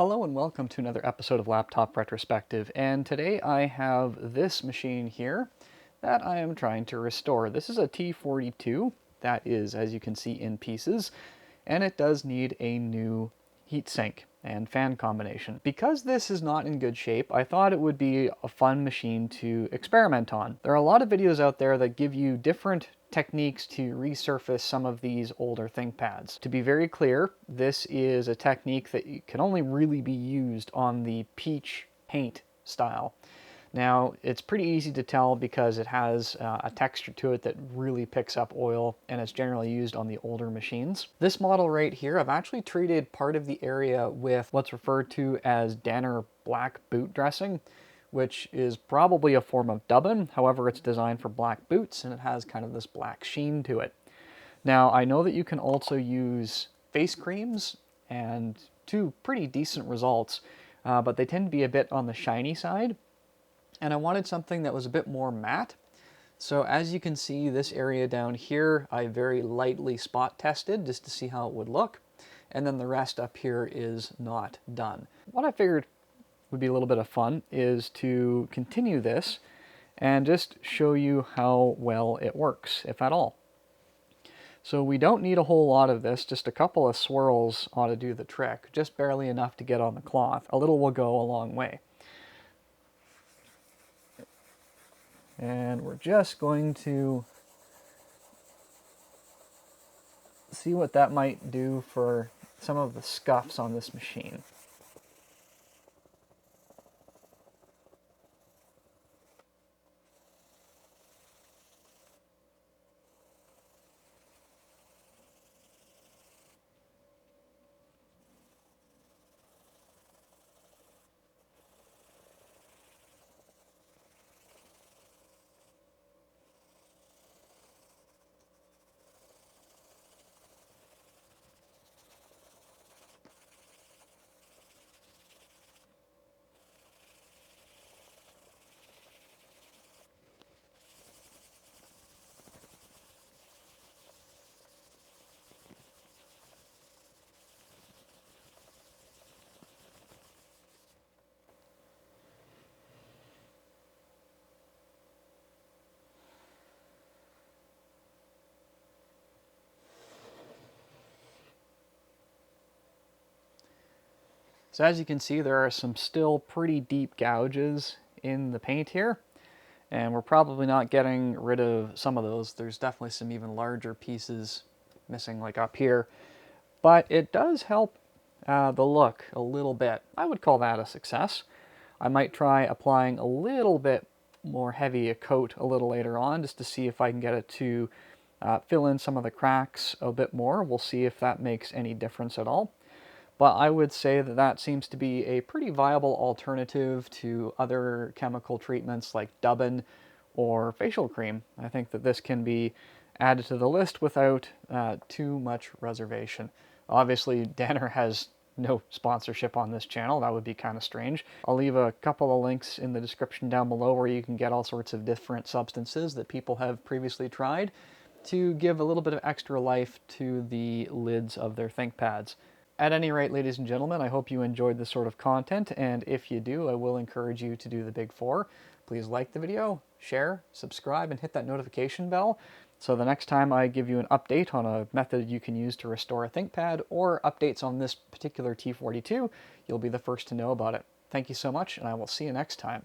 Hello and welcome to another episode of Laptop Retrospective, and today I have this machine here that I am trying to restore. This is a T42 that is, as you can see, in pieces, and it does need a new heatsink and fan combination. Because this is not in good shape, I thought it would be a fun machine to experiment on. There are a lot of videos out there that give you different techniques to resurface some of these older ThinkPads. To be very clear, this is a technique that can only really be used on the peach paint style. Now, it's pretty easy to tell because it has a texture to it that really picks up oil, and it's generally used on the older machines. This model right here, I've actually treated part of the area with what's referred to as Danner black boot dressing, which is probably a form of Dubbin. However, it's designed for black boots, and it has kind of this black sheen to it. Now, I know that you can also use face creams, and two pretty decent results, but they tend to be a bit on the shiny side. And I wanted something that was a bit more matte. So as you can see, this area down here, I very lightly spot tested just to see how it would look. And then the rest up here is not done. What I figured would be a little bit of fun is to continue this and just show you how well it works, if at all. So we don't need a whole lot of this, just a couple of swirls ought to do the trick, just barely enough to get on the cloth. A little will go a long way. And we're just going to see what that might do for some of the scuffs on this machine. So as you can see, there are some still pretty deep gouges in the paint here, and we're probably not getting rid of some of those. There's definitely some even larger pieces missing, like up here, but it does help the look a little bit. I would call that a success. I might try applying a little bit more heavy a coat a little later on just to see if I can get it to fill in some of the cracks a bit more. We'll see if that makes any difference at all. But I would say that that seems to be a pretty viable alternative to other chemical treatments like Dubbin or facial cream. I think that this can be added to the list without too much reservation. Obviously, Danner has no sponsorship on this channel. That would be kind of strange. I'll leave a couple of links in the description down below where you can get all sorts of different substances that people have previously tried to give a little bit of extra life to the lids of their ThinkPads. At any rate, ladies and gentlemen, I hope you enjoyed this sort of content, and if you do, I will encourage you to do the big four. Please like the video, share, subscribe, and hit that notification bell, so the next time I give you an update on a method you can use to restore a ThinkPad, or updates on this particular T42, you'll be the first to know about it. Thank you so much, and I will see you next time.